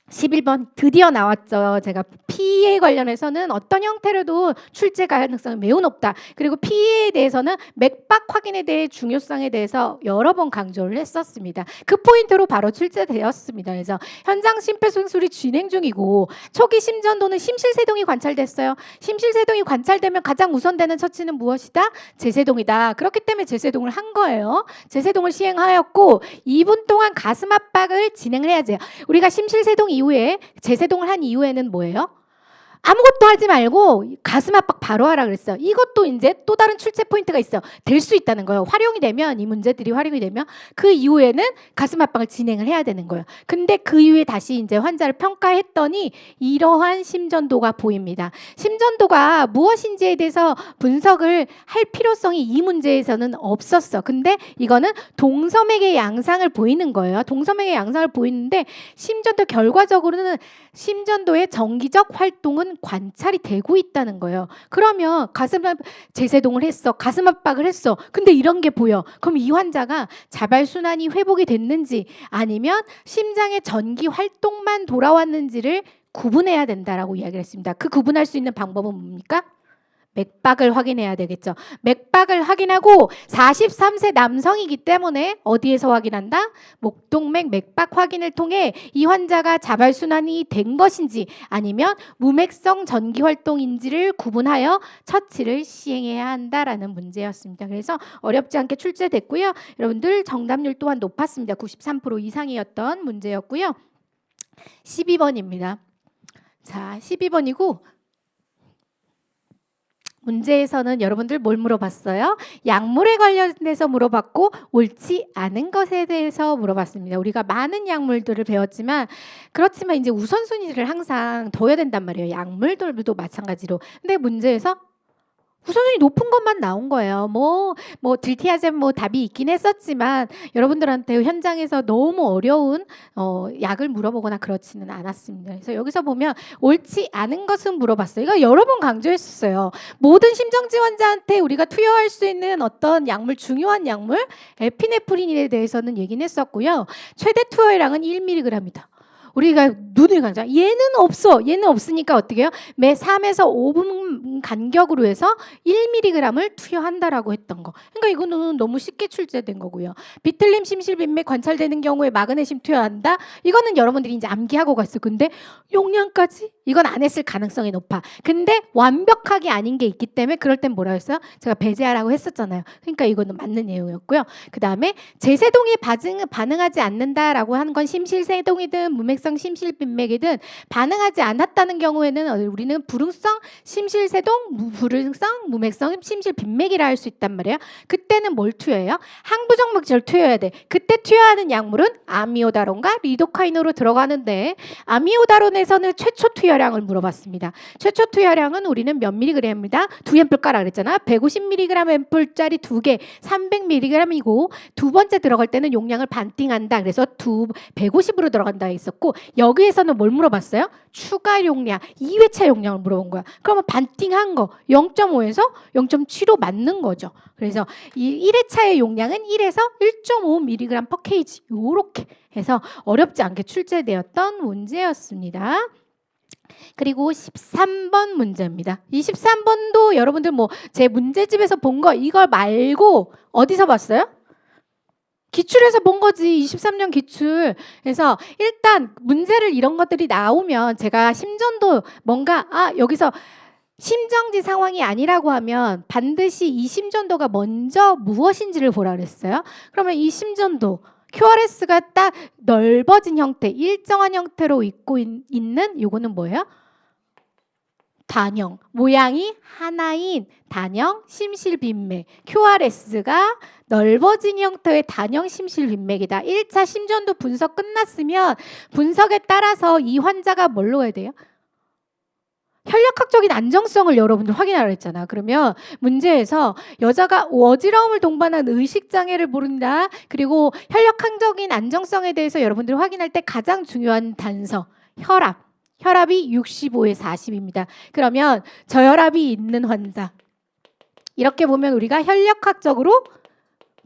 11번 드디어 나왔죠. 제가 피해에 관련해서는 어떤 형태로도 출제 가능성이 매우 높다. 그리고 피해에 대해서는 맥박 확인에 대해 중요성에 대해서 여러 번 강조를 했었습니다. 그 포인트로 바로 출제되었습니다. 그래서 현장 심폐소생술이 진행 중이고 초기 심전도는 심실세동이 관찰됐어요. 심실세동이 관찰되면 가장 우선되는 처치는 무엇이다? 제세동이다. 그렇기 때문에 제세동을 한 거예요. 제세동을 시행하였고 2분 동안 가슴 압박을 진행을 해야지. 우리가 심실세동 이후에 제세동을 한 이후에는 뭐예요? 아무것도 하지 말고 가슴 압박 바로 하라 그랬어요. 이것도 이제 또 다른 출제 포인트가 있어. 될 수 있다는 거예요. 활용이 되면 이 문제들이 활용이 되면 그 이후에는 가슴 압박을 진행을 해야 되는 거예요. 근데 그 이후에 다시 이제 환자를 평가했더니 이러한 심전도가 보입니다. 심전도가 무엇인지에 대해서 분석을 할 필요성이 이 문제에서는 없었어. 근데 이거는 동서맥의 양상을 보이는 거예요. 동서맥의 양상을 보이는데 심전도 결과적으로는 심전도의 정기적 활동은 관찰이 되고 있다는 거예요. 그러면 가슴 제세동을 했어. 가슴 압박을 했어. 근데 이런 게 보여. 그럼 이 환자가 자발순환이 회복이 됐는지 아니면 심장의 전기 활동만 돌아왔는지를 구분해야 된다라고 이야기를 했습니다. 그 구분할 수 있는 방법은 뭡니까? 맥박을 확인해야 되겠죠. 맥박을 확인하고 43세 남성이기 때문에 어디에서 확인한다? 목동맥 맥박 확인을 통해 이 환자가 자발순환이 된 것인지 아니면 무맥성 전기활동인지를 구분하여 처치를 시행해야 한다라는 문제였습니다. 그래서 어렵지 않게 출제됐고요. 여러분들 정답률 또한 높았습니다. 93% 이상이었던 문제였고요. 12번입니다. 자, 12번이고 문제에서는 여러분들 뭘 물어봤어요? 약물에 관련돼서 물어봤고 옳지 않은 것에 대해서 물어봤습니다. 우리가 많은 약물들을 배웠지만 그렇지만 이제 우선순위를 항상 둬야 된단 말이에요. 약물들도 마찬가지로. 근데 문제에서 우선순위 높은 것만 나온 거예요. 뭐 들티아젠 답이 있긴 했었지만 여러분들한테 현장에서 너무 어려운 약을 물어보거나 그렇지는 않았습니다. 그래서 여기서 보면 옳지 않은 것은 물어봤어요. 이거 여러 번 강조했었어요. 모든 심정지 환자한테 우리가 투여할 수 있는 어떤 약물, 중요한 약물 에피네프린에 대해서는 얘기는 했었고요. 최대 투여량은 1mg이다. 우리가 눈을 감자. 얘는 없어. 얘는 없으니까 어떻게 해요? 매 3에서 5분 간격으로 해서 1mg을 투여한다라고 했던 거. 그러니까 이거는 너무 쉽게 출제된 거고요. 비틀림, 심실빈맥 관찰되는 경우에 마그네슘 투여한다. 이거는 여러분들이 이제 암기하고 갔어. 근데 용량까지? 이건 안 했을 가능성이 높아. 근데 완벽하게 아닌 게 있기 때문에 그럴 땐 뭐라 했어요? 제가 배제하라고 했었잖아요. 그러니까 이거는 맞는 내용이었고요. 그 다음에 제세동에 반응하지 않는다라고 하는 건 심실세동이든 무맥성 심실빈맥이든 반응하지 않았다는 경우에는 우리는 불응성 심실세동, 불응성 무맥성 심실빈맥이라 할 수 있단 말이에요. 그때는 뭘 투여해요? 항부정 물질 투여해야 돼. 그때 투여하는 약물은 아미오다론과 리도카인으로 들어가는데 아미오다론에서는 최초 투여량을 물어봤습니다. 최초 투여량은 우리는 몇 미리그램입니다. 2앰플 까라 그랬잖아. 150mg 앰플짜리 2개 300mg이고 두 번째 들어갈 때는 용량을 반띵한다. 그래서 150으로 들어간다 했었고 여기에서는 뭘 물어봤어요? 추가 용량, 2회차 용량을 물어본 거야. 그러면 반띵한 거 0.5에서 0.75 맞는 거죠. 그래서 이 1회차의 용량은 1에서 1.5mg per kg 요렇게 해서 어렵지 않게 출제되었던 문제였습니다. 그리고 13번 문제입니다. 이 13번도 여러분들 뭐 제 문제집에서 본 거 이걸 말고 어디서 봤어요? 기출에서 본 거지. 23년 기출. 그래서 일단 문제를 이런 것들이 나오면 제가 심전도 뭔가 여기서 심정지 상황이 아니라고 하면 반드시 이 심전도가 먼저 무엇인지를 보라 그랬어요. 그러면 이 심전도 QRS가 딱 넓어진 형태, 일정한 형태로 있는 요거는 뭐예요? 단형, 모양이 하나인 단형 심실빈맥. QRS가 넓어진 형태의 단형 심실빈맥이다. 1차 심전도 분석 끝났으면 분석에 따라서 이 환자가 뭘로 해야 돼요? 혈력학적인 안정성을 여러분들 확인하라 했잖아. 그러면 문제에서 여자가 어지러움을 동반한 의식장애를 모른다. 그리고 혈력학적인 안정성에 대해서 여러분들이 확인할 때 가장 중요한 단서, 혈압. 혈압이 65에 40입니다. 그러면 저혈압이 있는 환자. 이렇게 보면 우리가 혈력학적으로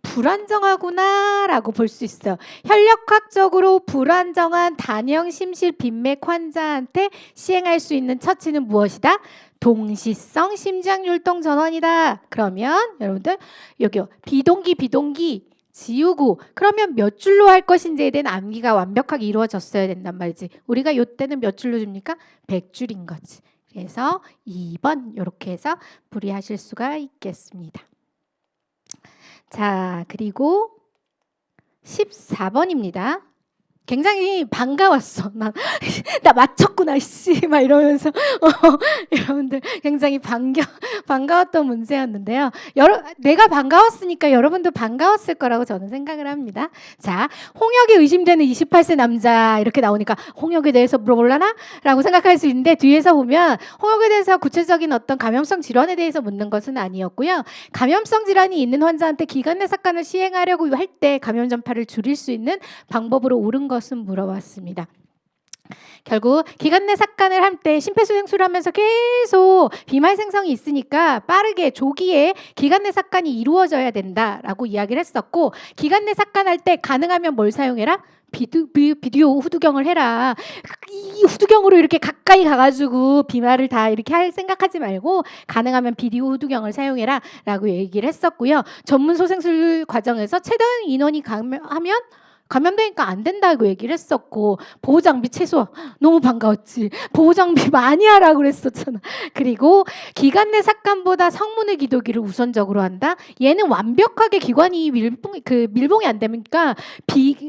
불안정하구나 라고 볼 수 있어요. 혈력학적으로 불안정한 단형 심실빈맥 환자한테 시행할 수 있는 처치는 무엇이다? 동시성 심장율동 전환이다. 그러면 여러분들 여기요. 비동기 지우고 그러면 몇 줄로 할 것인지에 대한 암기가 완벽하게 이루어졌어야 된단 말이지. 우리가 요때는 몇 줄로 줍니까? 100줄인 거지. 그래서 2번 이렇게 해서 풀이하실 수가 있겠습니다. 자, 그리고 14번입니다. 굉장히 반가웠어. 나 맞췄구나, 씨. 막 이러면서 여러분들 굉장히 반가웠던 문제였는데요. 내가 반가웠으니까 여러분도 반가웠을 거라고 저는 생각을 합니다. 자, 홍역이 의심되는 28세 남자 이렇게 나오니까 홍역에 대해서 물어볼라나? 라고 생각할 수 있는데 뒤에서 보면 홍역에 대해서 구체적인 어떤 감염성 질환에 대해서 묻는 것은 아니었고요. 감염성 질환이 있는 환자한테 기관 내 삭간을 시행하려고 할 때 감염 전파를 줄일 수 있는 방법으로 옳은 것은 물어봤습니다. 결국 기관 내 삭간을 할 때 심폐소생술을 하면서 계속 비말 생성이 있으니까 빠르게 조기에 기관 내 삭간이 이루어져야 된다라고 이야기를 했었고 기관 내 삭간할 때 가능하면 뭘 사용해라? 비디오 후두경을 해라. 이 후두경으로 이렇게 가까이 가가지고 비말을 다 이렇게 할 생각하지 말고 가능하면 비디오 후두경을 사용해라 라고 얘기를 했었고요. 전문 소생술 과정에서 최대 인원이 하면 감염되니까 안 된다고 얘기를 했었고 보호장비 최소 너무 반가웠지. 보호장비 많이 하라고 그랬었잖아. 그리고 기관 내 삭간보다 성문의 기도기를 우선적으로 한다. 얘는 완벽하게 기관이 밀봉이 안 되니까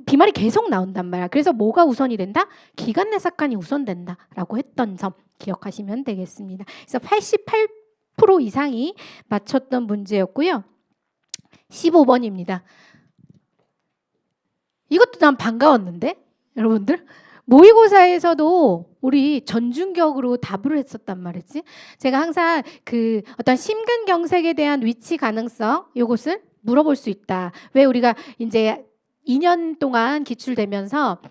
비말이 계속 나온단 말이야. 그래서 뭐가 우선이 된다? 기관 내 삭간이 우선된다라고 했던 점 기억하시면 되겠습니다. 그래서 88% 이상이 맞췄던 문제였고요. 15번입니다. 이것도 난 반가웠는데 여러분들 모의고사에서도 우리 전중격으로 답을 했었단 말이지. 제가 항상 그 어떤 심근경색에 대한 위치 가능성 이것을 물어볼 수 있다. 왜 우리가 이제 2년 동안 기출되면서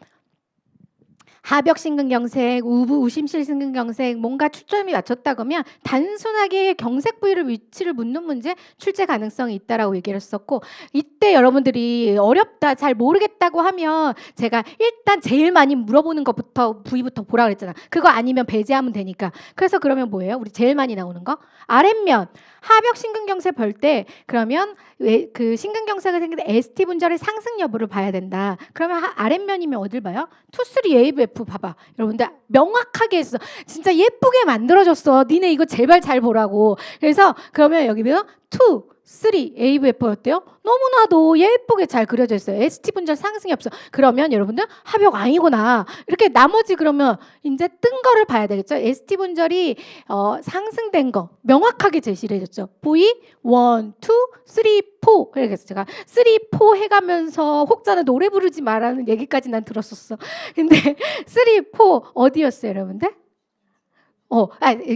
하벽심근경색, 우심실심근경색 뭔가 초점이 맞췄다 그러면 단순하게 경색 부위를 위치를 묻는 문제 출제 가능성이 있다라고 얘기를 했었고, 이때 여러분들이 어렵다 잘 모르겠다고 하면 제가 일단 제일 많이 물어보는 것부터 부위부터 보라 그랬잖아. 그거 아니면 배제하면 되니까. 그래서 그러면 뭐예요? 우리 제일 많이 나오는 거 하백면 하벽심근경색 볼 때 그러면 그 심근경색이 생길 때 ST 분절의 상승 여부를 봐야 된다. 그러면 아랫면이면 어딜 봐요? 2, 3 AVF 봐봐. 여러분들 명확하게 했어. 진짜 예쁘게 만들어줬어. 니네 이거 제발 잘 보라고. 그래서 그러면 여기 보면 2, 3 AVF 어때요? 너무나도 예쁘게 잘 그려져 있어요. ST 분절 상승이 없어. 그러면 여러분들 하벽 아니구나. 이렇게 나머지 그러면 이제 뜬 거를 봐야 되겠죠. ST 분절이 상승된 거 명확하게 제시를 해줬죠. V 1, 2, 3, 4. 그래서 제가 3, 4 해가면서 혹자는 노래 부르지 말라는 얘기까지 난 들었었어. 근데 3, 4 어디였어요, 여러분들?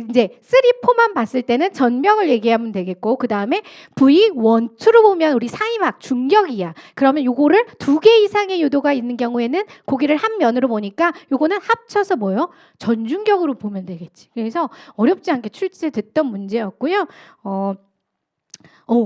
이제 3, 4만 봤을 때는 전명을 얘기하면 되겠고, 그 다음에 V, 1, 2로 보면 우리 사이막 중격이야. 그러면 요거를 2개 이상의 요도가 있는 경우에는 고기를 한 면으로 보니까 요거는 합쳐서 뭐요? 전중격으로 보면 되겠지. 그래서 어렵지 않게 출제됐던 문제였고요.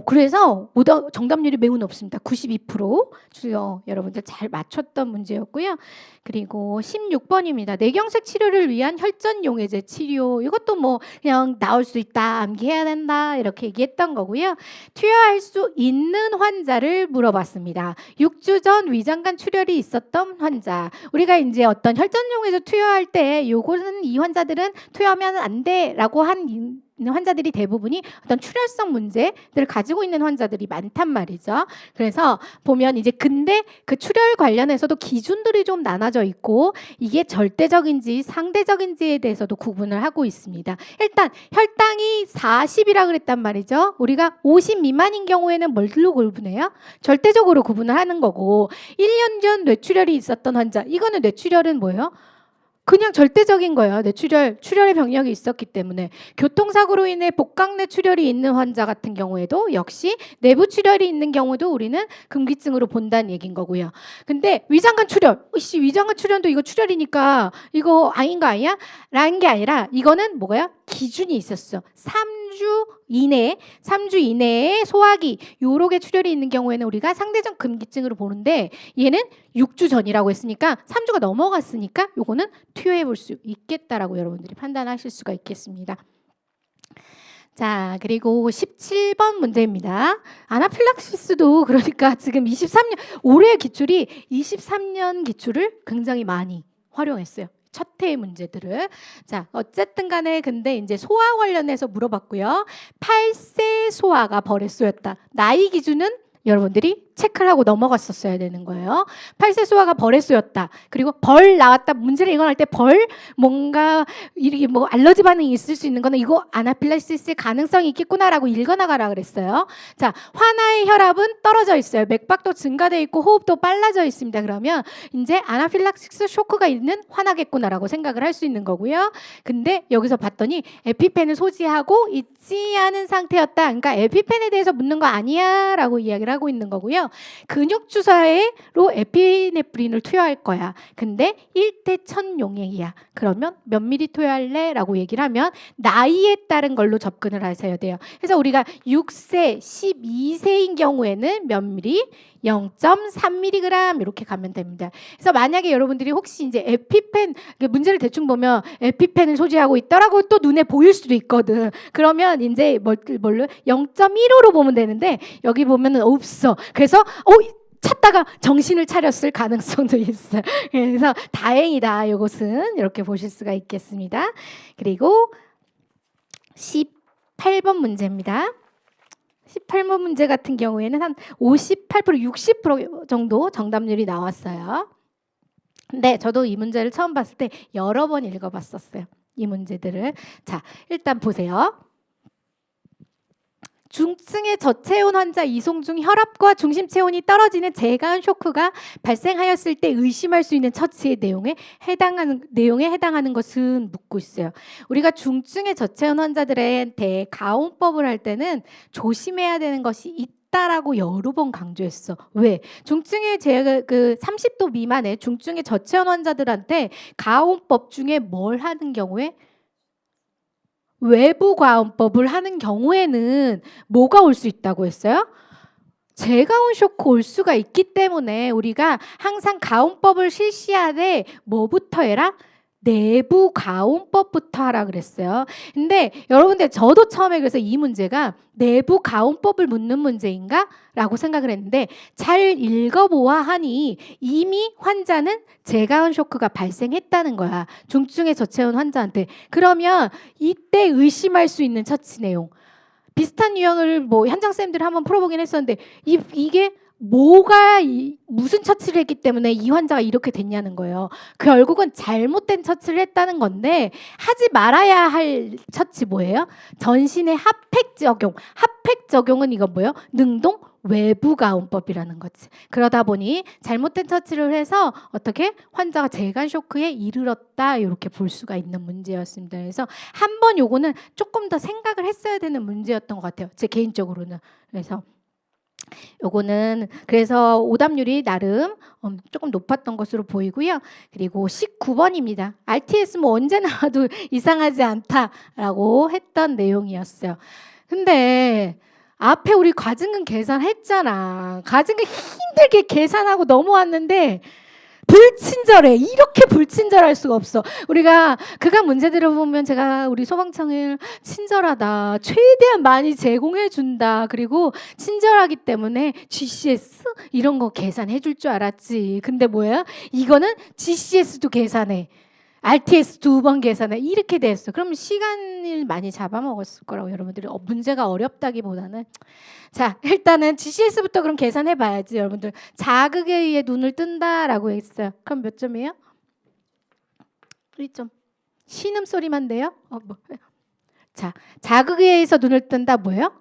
그래서 정답률이 매우 높습니다. 92%. 여러분들 잘 맞췄던 문제였고요. 그리고 16번입니다. 뇌경색 치료를 위한 혈전용해제 치료. 이것도 뭐 그냥 나올 수 있다, 암기해야 된다 이렇게 얘기했던 거고요. 투여할 수 있는 환자를 물어봤습니다. 6주 전 위장관 출혈이 있었던 환자. 우리가 이제 어떤 혈전용해제 투여할 때 요거는 이 환자들은 투여하면 안 돼라고 한 환자들이 대부분이 어떤 출혈성 문제들을 가지고 있는 환자들이 많단 말이죠. 그래서 보면 이제 근데 그 출혈 관련해서도 기준들이 좀 나눠져 있고 이게 절대적인지 상대적인지에 대해서도 구분을 하고 있습니다. 일단 혈당이 40이라 그랬단 말이죠. 우리가 50 미만인 경우에는 뭘로 구분해요? 절대적으로 구분을 하는 거고 1년 전 뇌출혈이 있었던 환자, 이거는 뇌출혈은 뭐예요? 그냥 절대적인 거예요. 출혈의 병력이 있었기 때문에. 교통사고로 인해 복강내 출혈이 있는 환자 같은 경우에도 역시 내부 출혈이 있는 경우도 우리는 금기증으로 본다는 얘기인 거고요. 근데 위장관 출혈, 위장관 출혈도 이거 출혈이니까 이거 아닌 거 아니야? 라는 게 아니라 이거는 뭐가요? 기준이 있었어. 3주 이내에 소화기 요렇게 출혈이 있는 경우에는 우리가 상대적 금기증으로 보는데 얘는 6주 전이라고 했으니까 3주가 넘어갔으니까 요거는 투여해 볼 수 있겠다라고 여러분들이 판단하실 수가 있겠습니다. 자, 그리고 17번 문제입니다. 아나필락시스도 그러니까 지금 23년 올해 기출이 23년 기출을 굉장히 많이 활용했어요. 첫 해의 문제들을. 자, 어쨌든 간에 근데 이제 소화 관련해서 물어봤고요. 8세 소화가 벌했소였다. 나이 기준은 여러분들이 체크를 하고 넘어갔었어야 되는 거예요. 8세 소화가 벌했소였다. 그리고 벌 나왔다. 문제를 이건할 때 벌 뭔가 이렇게 뭐 알러지 반응이 있을 수 있는 거는 이거 아나필락시스의 가능성이 있겠구나라고 읽어나가라 그랬어요. 자, 환아의 혈압은 떨어져 있어요. 맥박도 증가돼 있고 호흡도 빨라져 있습니다. 그러면 이제 아나필락시스 쇼크가 있는 환아겠구나라고 생각을 할 수 있는 거고요. 근데 여기서 봤더니 에피펜을 소지하고 있지 않은 상태였다. 그러니까 에피펜에 대해서 묻는 거 아니야라고 이야기를 하고 있는 거고요. 근육 주사로 에피네프린을 투여할 거야. 근데 1대 1000 용액이야. 그러면 몇 미리 투여할래? 라고 얘기를 하면 나이에 따른 걸로 접근을 하셔야 돼요. 그래서 우리가 6세, 12세인 경우에는 몇 미리? 0.3mg 이렇게 가면 됩니다. 그래서 만약에 여러분들이 혹시 이제 에피펜 문제를 대충 보면 에피펜을 소지하고 있더라고 또 눈에 보일 수도 있거든. 그러면 이제 뭘로 0.15로 보면 되는데 여기 보면은 없어. 그래서 찾다가 정신을 차렸을 가능성도 있어요. 그래서 다행이다. 이것은 이렇게 보실 수가 있겠습니다. 그리고 18번 문제입니다. 18번 문제 같은 경우에는 한 58%, 60% 정도 정답률이 나왔어요. 근데 저도 이 문제를 처음 봤을 때 여러 번 읽어봤었어요. 이 문제들을. 자, 일단 보세요. 중증의 저체온 환자 이송 중 혈압과 중심 체온이 떨어지는 재가운 쇼크가 발생하였을 때 의심할 수 있는 처치의 내용에 해당하는 것은 묻고 있어요. 우리가 중증의 저체온 환자들한테 가온법을 할 때는 조심해야 되는 것이 있다라고 여러 번 강조했어. 왜? 중증의 그 30도 미만의 중증의 저체온 환자들한테 가온법 중에 뭘 하는 경우에? 외부 가온법을 하는 경우에는 뭐가 올 수 있다고 했어요? 재가온 쇼크 올 수가 있기 때문에 우리가 항상 가온법을 실시하되 뭐부터 해라? 내부 가온법부터 하라 그랬어요. 근데 여러분들 저도 처음에 그래서 이 문제가 내부 가온법을 묻는 문제인가? 라고 생각을 했는데 잘 읽어보아 하니 이미 환자는 재가온 쇼크가 발생했다는 거야. 중증의 저체온 환자한테. 그러면 이때 의심할 수 있는 처치 내용. 비슷한 유형을 뭐 현장쌤들 한번 풀어보긴 했었는데 이게 뭐가 무슨 처치를 했기 때문에 이 환자가 이렇게 됐냐는 거예요. 결국은 잘못된 처치를 했다는 건데 하지 말아야 할 처치 뭐예요? 전신의 핫팩 적용. 핫팩 적용은 이건 뭐예요? 능동 외부 가온법이라는 거지. 그러다 보니 잘못된 처치를 해서 어떻게 환자가 재간 쇼크에 이르렀다 이렇게 볼 수가 있는 문제였습니다. 그래서 한번 요거는 조금 더 생각을 했어야 되는 문제였던 것 같아요. 제 개인적으로는. 그래서 요거는 그래서 오답률이 나름 조금 높았던 것으로 보이고요. 그리고 19번입니다. RTS 뭐 언제 나와도 이상하지 않다라고 했던 내용이었어요. 근데 앞에 우리 과증금 계산했잖아. 과증금 힘들게 계산하고 넘어왔는데 불친절해. 이렇게 불친절할 수가 없어. 우리가 그간 문제들을 보면 제가 우리 소방청을 친절하다. 최대한 많이 제공해준다. 그리고 친절하기 때문에 GCS 이런 거 계산해 줄 줄 알았지. 근데 뭐예요? 이거는 GCS도 계산해. RTS 2번 계산해. 이렇게 됐어. 그럼 시간을 많이 잡아먹었을 거라고 여러분들이 문제가 어렵다기보다는 자 일단은 GCS부터 그럼 계산해 봐야지 여러분들. 자극에 의해 눈을 뜬다라고 했어요. 그럼 몇 점이에요? 1점. 신음소리만 돼요? 자 자극에 의해서 눈을 뜬다 뭐예요?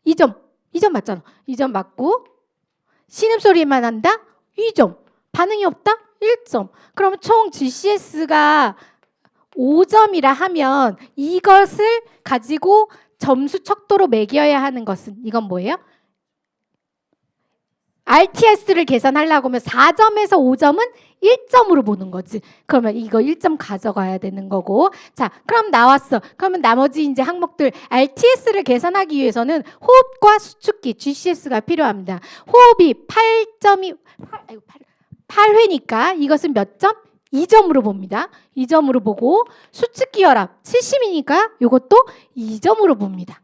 2점. 2점 맞잖아. 2점 맞고 신음소리만 한다? 2점. 반응이 없다? 1점. 그럼 총 GCS가 5점이라 하면 이것을 가지고 점수 척도로 매겨야 하는 것은 이건 뭐예요? RTS를 계산하려고 하면 4점에서 5점은 1점으로 보는 거지. 그러면 이거 1점 가져가야 되는 거고. 자, 그럼 나왔어. 그러면 나머지 이제 항목들 RTS를 계산하기 위해서는 호흡과 수축기 GCS가 필요합니다. 호흡이 8회니까 이것은 몇 점? 2점으로 봅니다. 2점으로 보고 수축기 혈압 70이니까 이것도 2점으로 봅니다.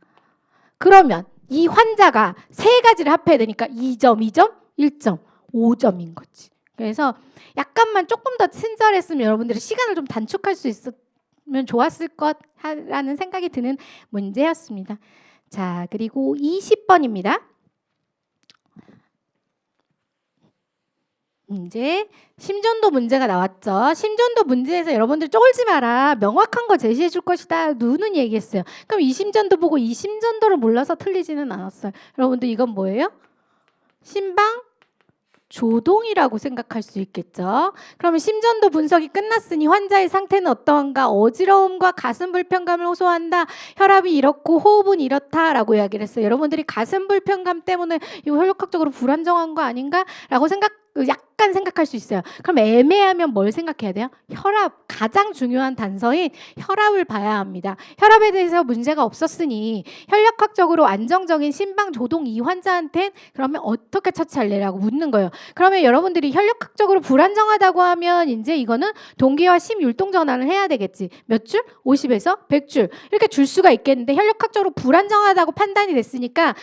그러면 이 환자가 세 가지를 합해야 되니까 2점, 2점, 1점, 5점인 거지. 그래서 약간만 조금 더 친절했으면 여러분들이 시간을 좀 단축할 수 있었으면 좋았을 것라는 생각이 드는 문제였습니다. 자, 그리고 20번입니다. 이제 심전도 문제가 나왔죠. 심전도 문제에서 여러분들 쫄지 마라. 명확한 거 제시해 줄 것이다. 누는 얘기했어요. 그럼 이 심전도 보고 이 심전도를 몰라서 틀리지는 않았어요. 여러분들 이건 뭐예요? 심방 조동이라고 생각할 수 있겠죠. 그러면 심전도 분석이 끝났으니 환자의 상태는 어떠한가? 어지러움과 가슴 불편감을 호소한다. 혈압이 이렇고 호흡은 이렇다라고 이야기를 했어요. 여러분들이 가슴 불편감 때문에 이거 혈액학적으로 불안정한 거 아닌가? 라고 약간 생각할 수 있어요. 그럼 애매하면 뭘 생각해야 돼요? 혈압, 가장 중요한 단서인 혈압을 봐야 합니다. 혈압에 대해서 문제가 없었으니 혈액학적으로 안정적인 심방 조동 이 환자한테 그러면 어떻게 처치할래라고 묻는 거예요. 그러면 여러분들이 혈액학적으로 불안정하다고 하면 이제 이거는 동기화 심율동 전환을 해야 되겠지. 몇 줄? 50에서 100줄. 이렇게 줄 수가 있겠는데 혈액학적으로 불안정하다고 판단이 됐으니까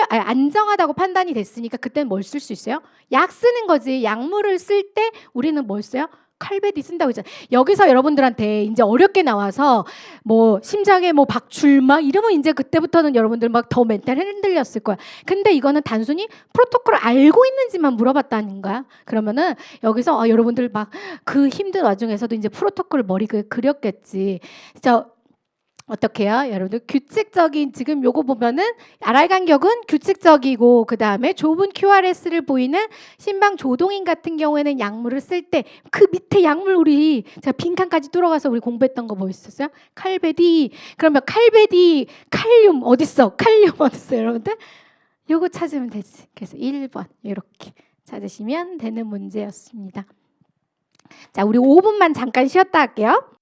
안정하다고 판단이 됐으니까 그때는 뭘 쓸 수 있어요? 약 쓰는 거지. 약물을 쓸 때 우리는 뭘 써요? 칼베디 쓴다고 했잖아요. 여기서 여러분들한테 이제 어렵게 나와서 뭐 심장에 뭐 박출 막 이러면 이제 그때부터는 여러분들 막 더 멘탈 흔들렸을 거야. 근데 이거는 단순히 프로토콜을 알고 있는지만 물어봤다는 거야. 그러면은 여기서 여러분들 막 그 힘든 와중에서도 이제 프로토콜을 머리에 그렸겠지. 어떻게 해요? 여러분들 규칙적인 지금 요거 보면은 RR 간격은 규칙적이고 그 다음에 좁은 QRS를 보이는 심방 조동인 같은 경우에는 약물을 쓸 때 그 밑에 약물 우리 제가 빈칸까지 뚫어가서 우리 공부했던 거 뭐 있었어요? 칼베디. 그러면 칼베디 칼륨 어딨어? 칼륨 어딨어요 여러분들? 요거 찾으면 되지. 그래서 1번 이렇게 찾으시면 되는 문제였습니다. 자, 우리 5분만 잠깐 쉬었다 할게요.